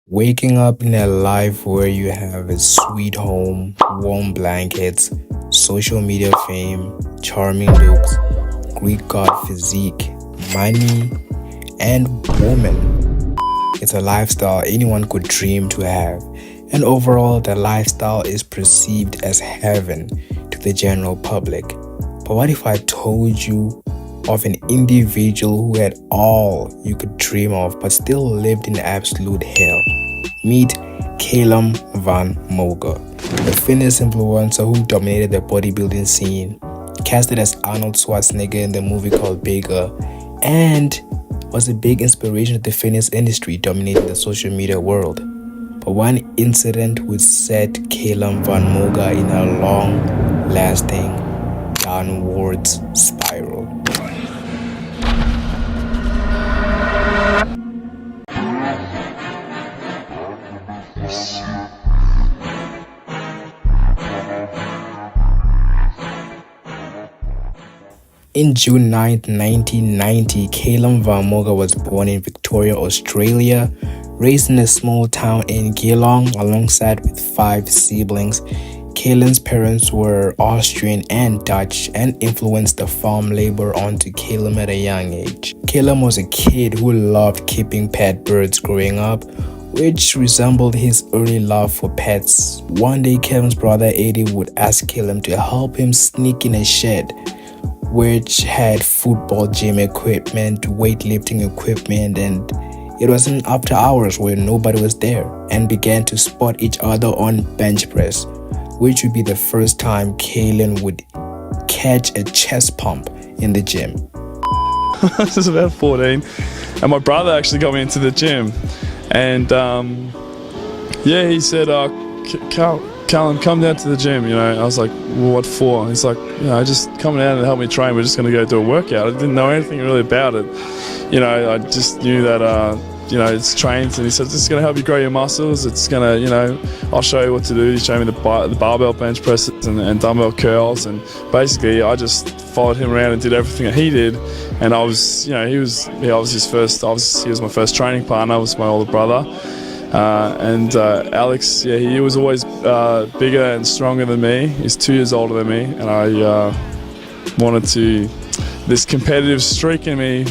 Waking up in a life where you have a sweet home, warm blankets, social media fame, charming looks, Greek god physique, money, and woman. It's a lifestyle anyone could dream to have, and overall, the lifestyle is perceived as heaven to the general public. But what if I told you of an individual who had all you could dream of but still lived in absolute hell? Meet Calum Von Moger, a fitness influencer who dominated the bodybuilding scene, casted as Arnold Schwarzenegger in the movie called Bigger, and was a big inspiration to the fitness industry dominating the social media world. But one incident would set Calum Von Moger in a long-lasting downwards spiral. In June 9, 1990, Calum Von Moger was born in Victoria, Australia, raised in a small town in Geelong alongside with 5 siblings. Calum's parents were Austrian and Dutch and influenced the farm labor onto Calum at a young age. Calum was a kid who loved keeping pet birds growing up, which resembled his early love for pets. One day, Calum's brother Eddie would ask Calum to help him sneak in a shed which had football gym equipment, weightlifting equipment, and it wasn't after hours where nobody was there, and began to spot each other on bench press, which would be the first time Calum would catch a chest pump in the gym. This is about 14, and my brother actually got me into the gym, and he said, Calum, come down to the gym, I was like, well, what for? He's like, just come down and help me train. We're just going to go do a workout. I didn't know anything really about it. I just knew that, it's trains. And he said, this is going to help you grow your muscles. It's going to, I'll show you what to do. He showed me the barbell bench presses and dumbbell curls. And basically, I just followed him around and did everything that he did. And I was, he was my first training partner. I was my older brother. Alex, he was always bigger and stronger than me. He's 2 years older than me, and I this competitive streak in me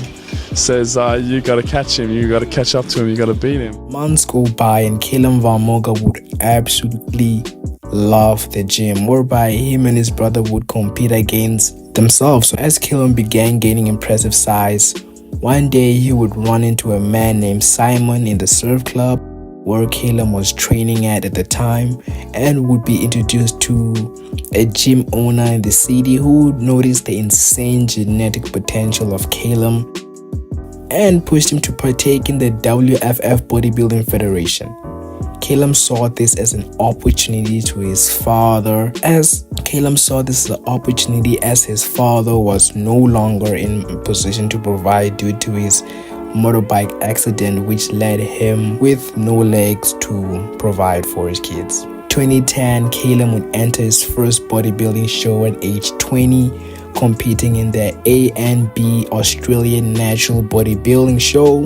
says, you got to catch him, you got to catch up to him, you got to beat him. Months go by and Calum Von Moger would absolutely love the gym, whereby him and his brother would compete against themselves. So as Calum began gaining impressive size, one day he would run into a man named Simon in the surf club where Calum was training at the time, and would be introduced to a gym owner in the city who noticed the insane genetic potential of Calum and pushed him to partake in the WFF Bodybuilding Federation. Calum saw this as an opportunity to his father, as his father was no longer in a position to provide due to his motorbike accident, which led him with no legs to provide for his kids. 2010, Calum would enter his first bodybuilding show at age 20, competing in the A&B Australian National Bodybuilding Show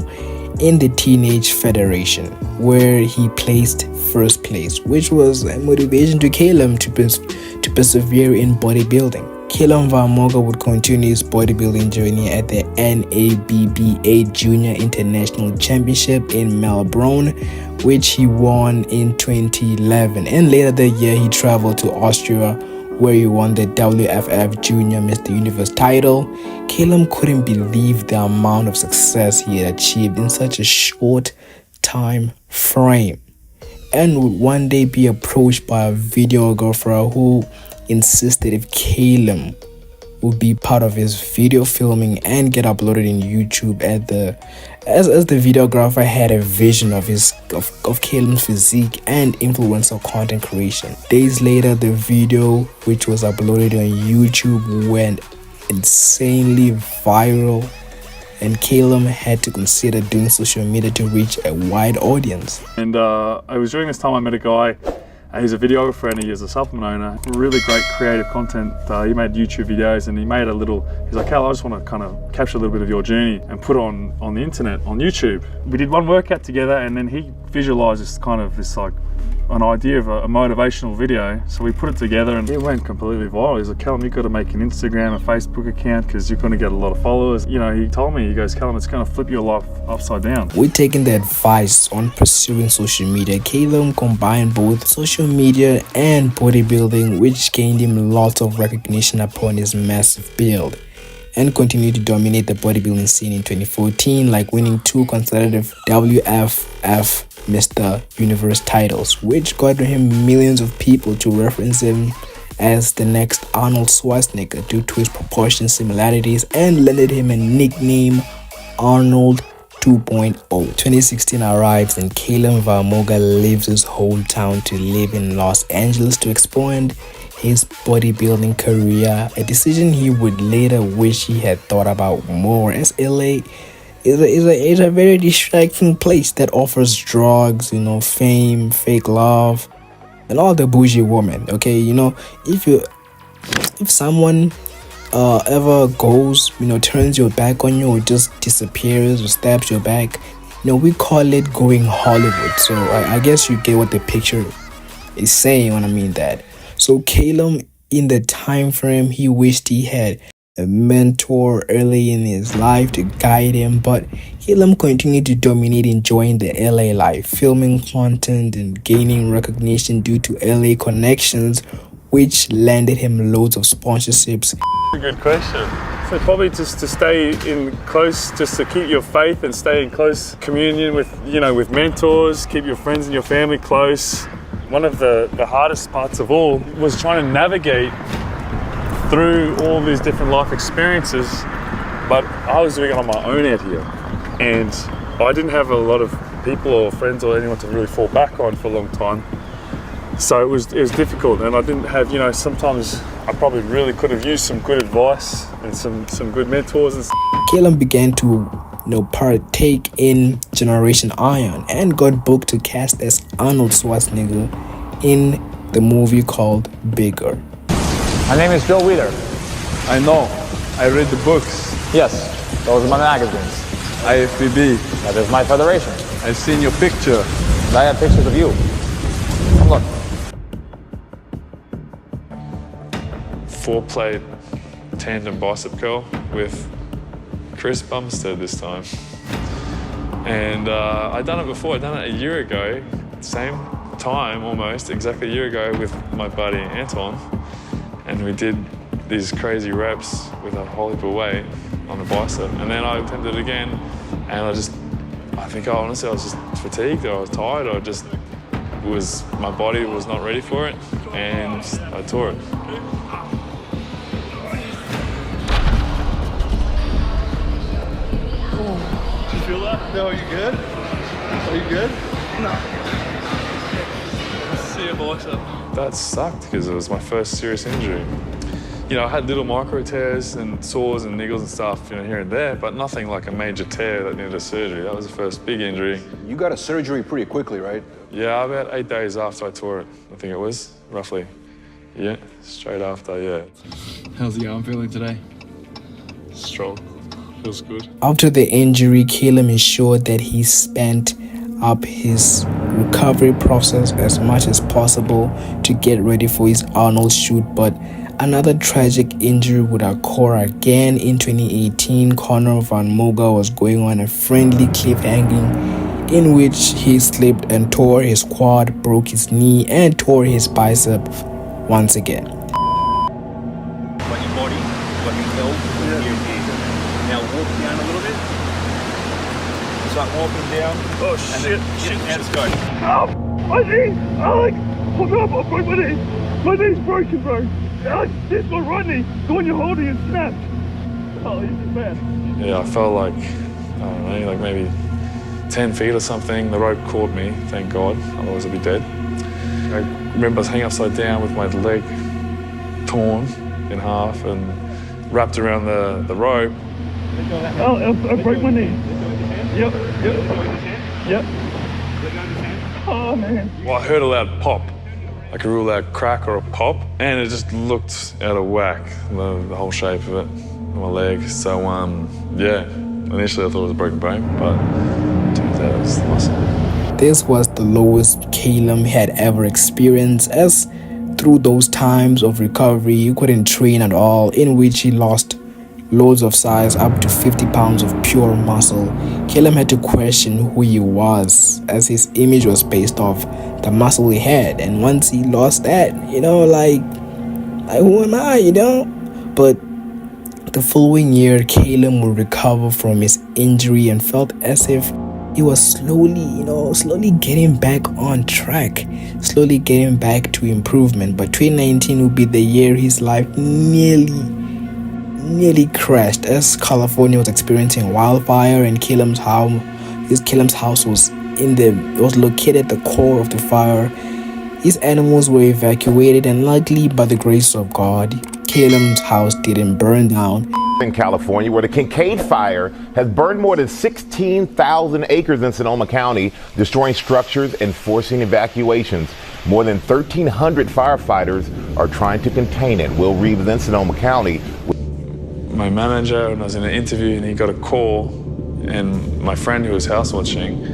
in the Teenage Federation, where he placed first place, which was a motivation to Calum to persevere in bodybuilding. Calum Von Moger would continue his bodybuilding journey at the NABBA Junior International Championship in Melbourne, which he won in 2011. And later that year, he traveled to Austria, where he won the WFF Junior Mr. Universe title. Calum couldn't believe the amount of success he had achieved in such a short time frame, and would one day be approached by a videographer who insisted if Calum would be part of his video filming and get uploaded in YouTube as the videographer had a vision of Calum's physique and influencer content creation. Days later, the video, which was uploaded on YouTube, went insanely viral, and Calum had to consider doing social media to reach a wide audience. And I was during this time I met a guy He's a videographer and he is a supplement owner. Really great creative content. He made YouTube videos and he made he's like, Cal, I just want to kind of capture a little bit of your journey and put it on the internet, on YouTube. We did one workout together and then he visualized this like, an idea of a motivational video. So we put it together and it went completely viral. He's like, Calum, you've got to make an Instagram, a Facebook account because you're going to get a lot of followers. You know, he told me, he goes, Calum, it's going to flip your life upside down. With taking the advice on pursuing social media, Calum combined both social media and bodybuilding, which gained him lots of recognition upon his massive build, and continued to dominate the bodybuilding scene in 2014, like winning 2 consecutive WFF Mr. Universe titles, which got him millions of people to reference him as the next Arnold Schwarzenegger due to his proportion similarities, and landed him a nickname Arnold 2.0. 2016 arrives and Calum Von Moger leaves his hometown to live in Los Angeles to expand his bodybuilding career, a decision he would later wish he had thought about more, as LA is a very distracting place that offers drugs, you know, fame, fake love, and all the bougie women. Okay, you know, if someone ever goes, you know, turns your back on you or just disappears or stabs your back, you know, we call it going Hollywood. So I guess you get what the picture is saying when I mean that. So Calum, in the time frame, he wished he had a mentor early in his life to guide him, but Calum continued to dominate, enjoying the LA life, filming content and gaining recognition due to LA connections, which landed him loads of sponsorships. That's a good question. So probably just to stay in close, just to keep your faith and stay in close communion with, you know, with mentors, keep your friends and your family close. One of the hardest parts of all was trying to navigate through all these different life experiences, but I was doing it on my own out here. And I didn't have a lot of people or friends or anyone to really fall back on for a long time. So it was difficult, and I didn't have, you know, sometimes I probably really could have used some good advice and some good mentors and stuff. Calum began to, you know, partake in Generation Iron and got booked to cast as Arnold Schwarzenegger in the movie called Bigger. My name is Joe Wheeler. I know. I read the books. Yes, those are my magazines. IFBB. That is my federation. I've seen your picture. And I have pictures of you. Come look. 4-plate tandem bicep curl with Chris Bumstead this time. And I'd done it before. I'd done it a year ago, same time almost, exactly a year ago with my buddy Anton. And we did these crazy reps with a whole heap of weight on the bicep. And then I attempted it again, and I think honestly I was just fatigued, or I was tired, or just my body was not ready for it, and I tore it. Did you feel that? No, are you good? Are you good? No. See your bicep. That sucked because it was my first serious injury. You know, I had little micro tears and sores and niggles and stuff, you know, here and there, but nothing like a major tear that needed a surgery. That was the first big injury. You got a surgery pretty quickly, right? Yeah, about 8 days after I tore it, I think it was, roughly. Yeah, straight after, yeah. How's the arm feeling today? Strong. Feels good. After the injury, Calum ensured that he spent up his recovery process as much as possible to get ready for his Arnold shoot, but another tragic injury would occur again in 2018. Calum Von Moger was going on a friendly cliffhanging in which he slipped and tore his quad, broke his knee, and tore his bicep once again. Got your body, got your belt, here. Now walk down a little bit. Start walking down. Oh shit! Now let's go. Oh, my knee! Alex! Hold up! I broke my knee! My knee's broken, bro! Alex, this is my right knee! The one you're holding is snapped! Oh, this is bad. Yeah, I felt like, I don't know, like maybe 10 feet or something. The rope caught me, thank God, otherwise I'd be dead. I remember I was hanging upside down with my leg torn in half and wrapped around the rope. Oh, I broke my knee. Yep. Oh, man. Well, I heard a loud pop, I could rule out crack or a pop, and it just looked out of whack, the whole shape of it, my leg. So yeah, initially I thought it was a broken bone, but it turns out it was the muscle. This was the lowest Calum had ever experienced, as through those times of recovery he couldn't train at all, in which he lost loads of size, up to 50 pounds of pure muscle. Calum had to question who he was, as his image was based off the muscle he had, and once he lost that, like who am I, But the following year, Calum would recover from his injury and felt as if he was slowly getting back on track, slowly getting back to improvement. But 2019 would be the year his life nearly crashed, as California was experiencing wildfire, and Calum's house was located at the core of the fire. His animals were evacuated, and luckily, by the grace of God, Calum's house didn't burn down. In California, where the Kincaid fire has burned more than 16,000 acres in Sonoma County, destroying structures and forcing evacuations. More than 1,300 firefighters are trying to contain it. Will Reeves in Sonoma County. My manager, and I was in an interview, and he got a call, and my friend who was house watching,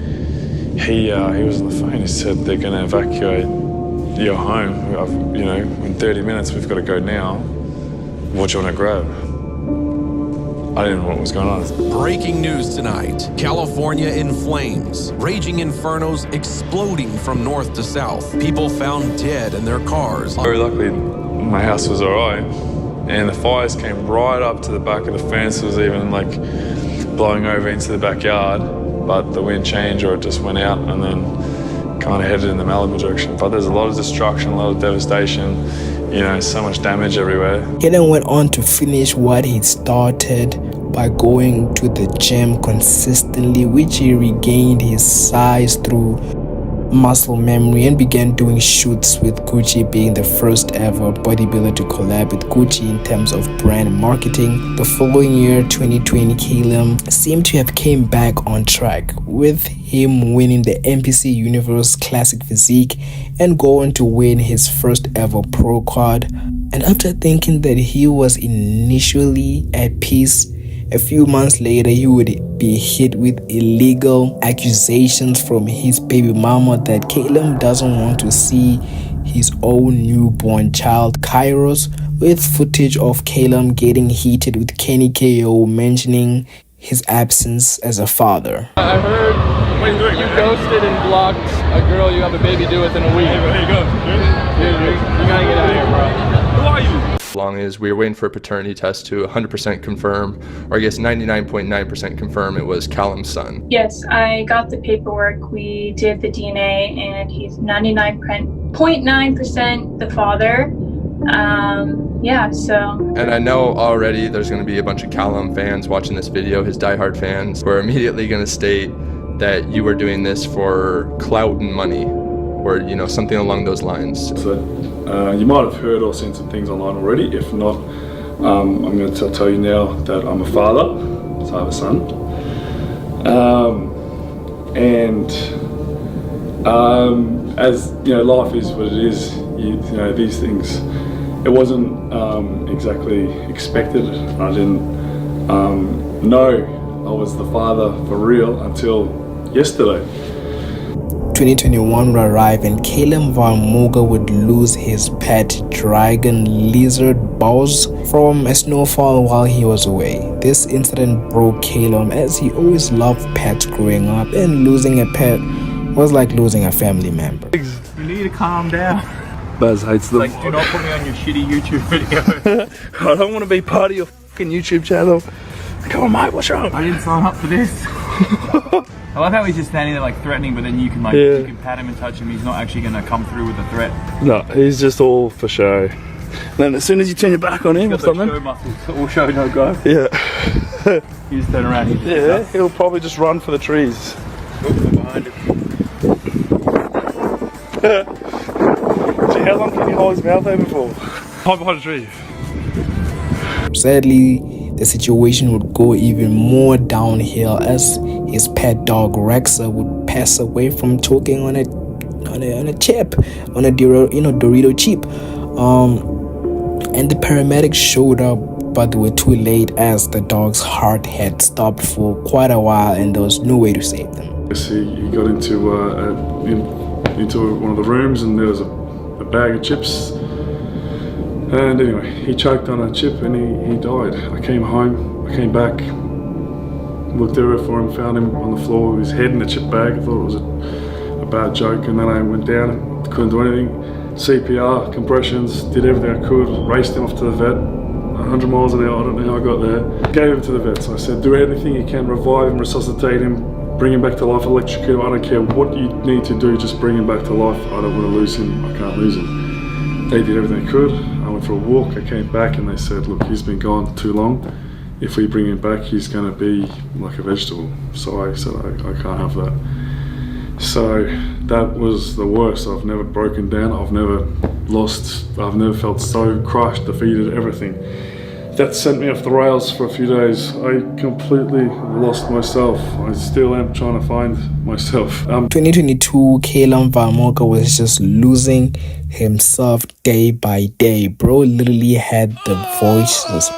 he was on the phone. He said they're going to evacuate your home. In 30 minutes we've got to go now. What do you want to grab? I didn't know what was going on. Breaking news tonight. California in flames. Raging infernos exploding from north to south. People found dead in their cars. Very luckily, my house was all right. And the fires came right up to the back of the fence. It was even like blowing over into the backyard. But the wind changed, or it just went out and then kind of headed in the Malibu direction. But there's a lot of destruction, a lot of devastation. So much damage everywhere. Calum went on to finish what he started by going to the gym consistently, which he regained his size through muscle memory and began doing shoots with Gucci, being the first ever bodybuilder to collab with Gucci in terms of brand marketing. The following year, 2020, Calum seemed to have came back on track, with him winning the NPC Universe Classic Physique and going to win his first ever pro card. And after thinking that he was initially at peace, a few months later he would be hit with illegal accusations from his baby mama that Calum doesn't want to see his own newborn child, Kairos, with footage of Calum getting heated with Kenny KO mentioning his absence as a father. I heard you ghosted and blocked a girl you have a baby due within a week. There you go. You gotta get out of here, bro. Who are you? Long as we were waiting for a paternity test to 100% confirm, or I guess 99.9% confirm it was Calum's son. Yes, I got the paperwork. We did the DNA, and he's 99.9% the father. And I know already there's going to be a bunch of Calum fans watching this video, his diehard fans, who are immediately going to state that you were doing this for clout and money, or something along those lines. So you might have heard or seen some things online already. If not, I'm going to tell you now that I'm a father, so I have a son. As life is what it is. These things. It wasn't exactly expected. I didn't know I was the father for real until yesterday. 2021 would arrive, and Calum Von Moger would lose his pet dragon lizard Boz from a snowfall while he was away. This incident broke Calum, as he always loved pets growing up, and losing a pet was like losing a family member. You need to calm down. Baz hates them. Do not put me on your shitty YouTube video. I don't want to be part of your fucking YouTube channel. Come on, mate, what's wrong? I didn't sign up for this. I love how he's just standing there like threatening, but then you can you can pat him and touch him. He's not actually going to come through with a threat. No, he's just all for show. Then as soon as you turn your back on him or something, show muscles, all show no go. Yeah. You just turn around. He'll probably just run for the trees. Behind him. Gee, how long can you hold his mouth open for? Hide behind a tree. Sadly, the situation would go even more downhill, as his pet dog Rexa would pass away from choking on a a chip, on a Dorito chip. And the paramedics showed up, but they were too late as the dog's heart had stopped for quite a while and there was no way to save them. He got into one of the rooms and there was a bag of chips. And anyway, he choked on a chip and he died. I came home, I came back, looked everywhere for him, found him on the floor with his head in a chip bag. I thought it was a bad joke, and then I went down, couldn't do anything. CPR, compressions, did everything I could, raced him off to the vet, 100 miles an hour, I don't know how I got there. Gave him to the vet, so I said, do anything you can, revive him, resuscitate him, bring him back to life, electrocute him, I don't care what you need to do, just bring him back to life. I don't want to lose him, I can't lose him. They did everything they could. I went for a walk, I came back and they said, look, he's been gone too long. If we bring him back, he's going to be like a vegetable. So I said, I can't have that. So that was the worst. I've never broken down, I've never felt so crushed, defeated, everything. That sent me off the rails for a few days. I completely lost myself. I still am trying to find myself. 2022, Calum Von Moger was just losing himself day by day. Bro literally had the voices,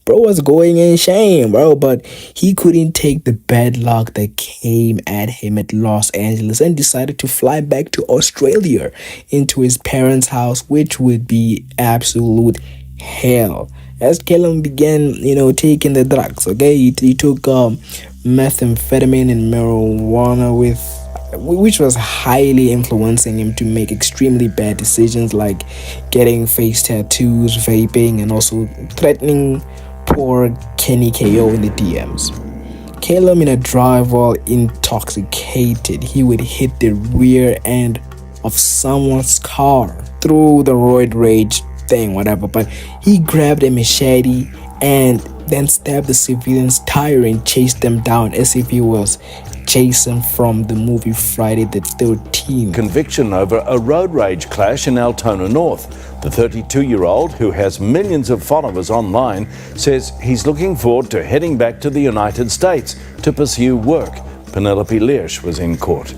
Bro was going in shame, bro, but he couldn't take the bad luck that came at him at Los Angeles and decided to fly back to Australia into his parents' house, which would be absolute hell. As Calum began, taking the drugs, okay? He took methamphetamine and marijuana which was highly influencing him to make extremely bad decisions like getting face tattoos, vaping, and also threatening poor Kenny KO in the DMs. Calum, in a drive while intoxicated, he would hit the rear end of someone's car through the roid rage thing, whatever, but he grabbed a machete and then stabbed the civilian's tire and chased them down as if he was Jason from the movie Friday the 13th. Conviction over a road rage clash in Altona North. The 32-year-old, who has millions of followers online, says he's looking forward to heading back to the United States to pursue work. Penelope Learsh was in court.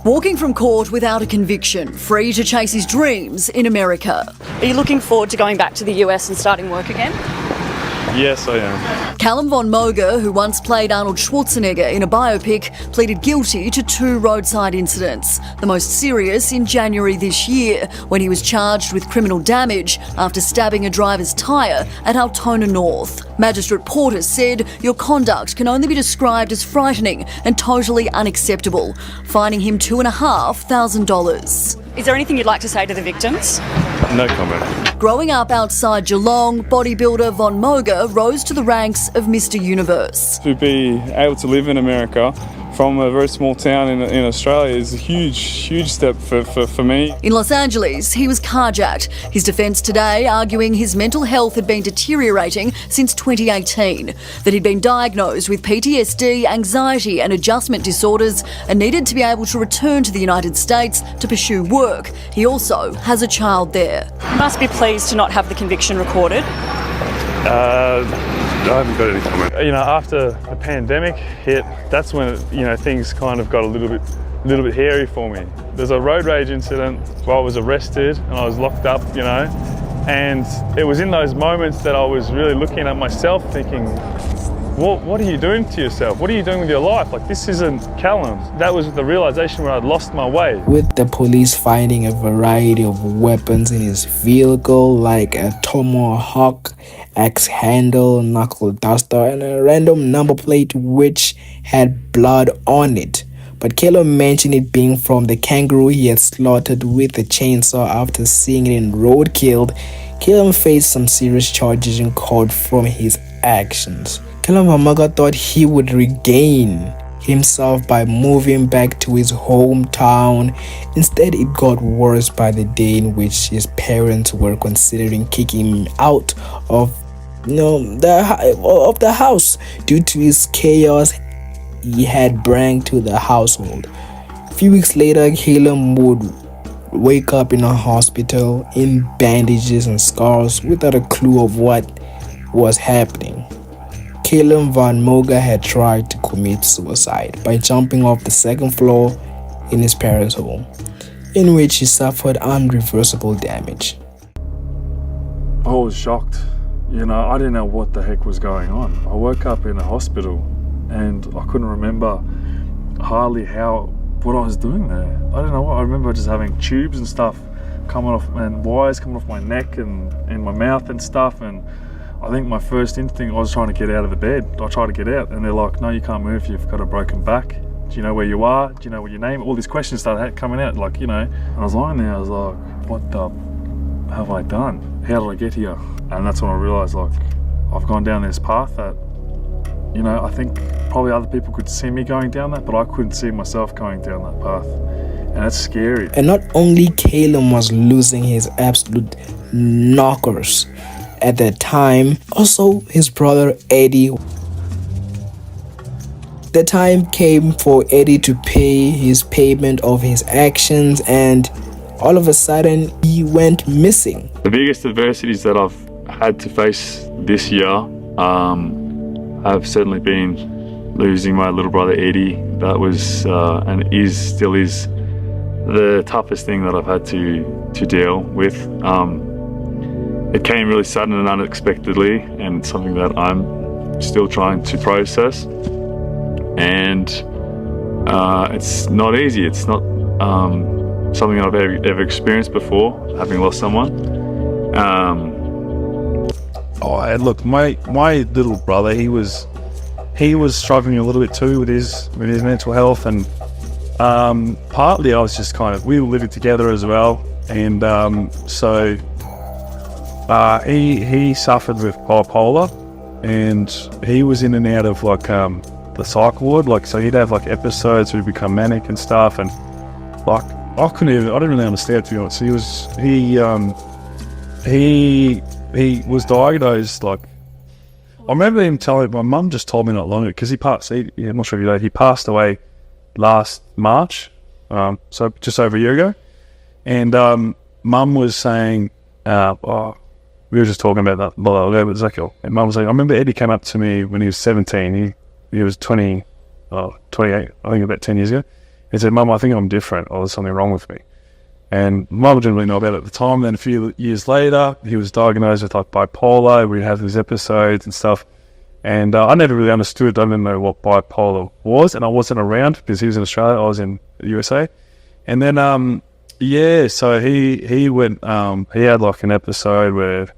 Walking from court without a conviction, free to chase his dreams in America. Are you looking forward to going back to the US and starting work again? Yes, I am. Calum Von Moger, who once played Arnold Schwarzenegger in a biopic, pleaded guilty to 2 roadside incidents, the most serious in January this year, when he was charged with criminal damage after stabbing a driver's tyre at Altona North. Magistrate Porter said your conduct can only be described as frightening and totally unacceptable, fining him $2,500. Is there anything you'd like to say to the victims? No comment. Growing up outside Geelong, bodybuilder Von Moger rose to the ranks of Mr. Universe. To be able to live in America from a very small town in Australia is a huge step for me. In Los Angeles, he was carjacked. His defence today arguing his mental health had been deteriorating since 2018, that he'd been diagnosed with PTSD, anxiety and adjustment disorders and needed to be able to return to the United States to pursue work. He also has a child there. You must be pleased to not have the conviction recorded. I haven't got any comment. After the pandemic hit, that's when things kind of got a little bit hairy for me. There's a road rage incident where I was arrested and I was locked up, and it was in those moments that I was really looking at myself thinking, what are you doing to yourself? What are you doing with your life? Like, this isn't Calum. That was the realization where I'd lost my way. With the police finding a variety of weapons in his vehicle, like a tomahawk, axe handle, knuckle duster, and a random number plate which had blood on it. But Calum mentioned it being from the kangaroo he had slaughtered with a chainsaw after seeing it in roadkill. Calum faced some serious charges in court from his actions. Calum Von Moger thought he would regain himself by moving back to his hometown. Instead, it got worse by the day in which his parents were considering kicking him out of the house due to his chaos he had brought to the household. A few weeks later, Calum would wake up in a hospital in bandages and scars without a clue of what was happening. Calum Von Moger had tried to commit suicide by jumping off the second floor in his parents' home, in which he suffered irreversible damage. I was shocked. You know, I didn't know what the heck was going on. I woke up in a hospital and I couldn't remember hardly what I was doing there. I don't know what. I remember just having tubes and stuff coming off, and wires coming off my neck and in my mouth and stuff. And I think my first instinct, I was trying to get out of the bed. I tried to get out and they're like, no, you can't move, you've got a broken back. Do you know where you are? Do you know what your name? All these questions started coming out, like, you know. And I was lying there, I was like, what the have I done? How did I get here? And that's when I realised, like, I've gone down this path that, you know, I think probably other people could see me going down that, but I couldn't see myself going down that path. And it's scary. And not only Calum was losing his absolute knockers at that time, also his brother Eddie. The time came for Eddie to pay his payment of his actions, and all of a sudden he went missing. The biggest adversities that I've had to face this year have certainly been losing my little brother Eddie. That was and still is the toughest thing that I've had to deal with. It came really sudden and unexpectedly, and it's something that I'm still trying to process. And it's not easy. It's not something I've ever experienced before, having lost someone. Look, my little brother, he was struggling a little bit too with his mental health, and partly I was just we were living together as well, and so he suffered with bipolar, and he was in and out of the psych ward, so he'd have episodes where he'd become manic and stuff, and I didn't really understand, to be honest. He was diagnosed, I remember him telling, my mum just told me not long ago, because I'm not sure if you know, he passed away last March, so just over a year ago, and mum was saying, we were just talking about that with Ezekiel, and mum was saying, I remember Eddie came up to me when he was 17, he was 28, I think about 10 years ago. He said, Mum, I think I'm different, or there's something wrong with me. And Mum didn't really know about it at the time. Then a few years later, he was diagnosed with bipolar. We'd have these episodes and stuff. And I never really understood. I didn't know what bipolar was, and I wasn't around because he was in Australia. I was in the USA. And then, so he went, he had an episode where,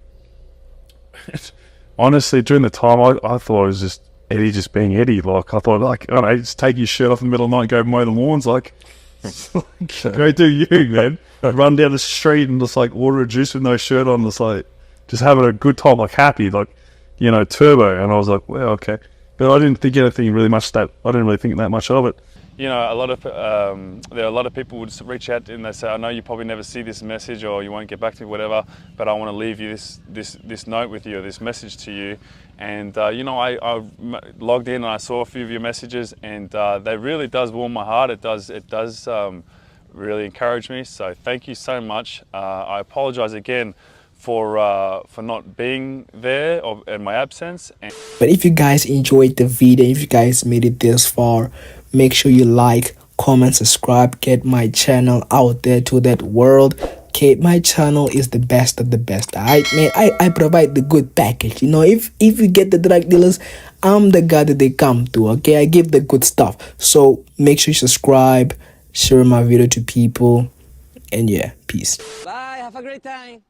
honestly, during the time, I thought it was just Eddie just being Eddie. I thought, I don't know, just take his shirt off in the middle of the night and go mow the lawns, go do you, man. Run down the street and just order a juice with no shirt on, just having a good time, happy, turbo. And I was like, well, okay. But I didn't think anything really much I didn't really think that much of it. You know, there are a lot of people would reach out and they say, I know you probably never see this message or you won't get back to me, whatever, but I want to leave you this note with you, or this message to you. And I logged in and I saw a few of your messages, and that really does warm my heart. It does really encourage me. So thank you so much. I apologize again for not being there in my absence. But if you guys enjoyed the video, if you guys made it this far, make sure you like, comment, subscribe, get my channel out there to that world. Okay, my channel is the best of the best. Alright, man, I provide the good package. If you get the drug dealers, I'm the guy that they come to. Okay, I give the good stuff. So make sure you subscribe, share my video to people, and yeah, peace. Bye, have a great time.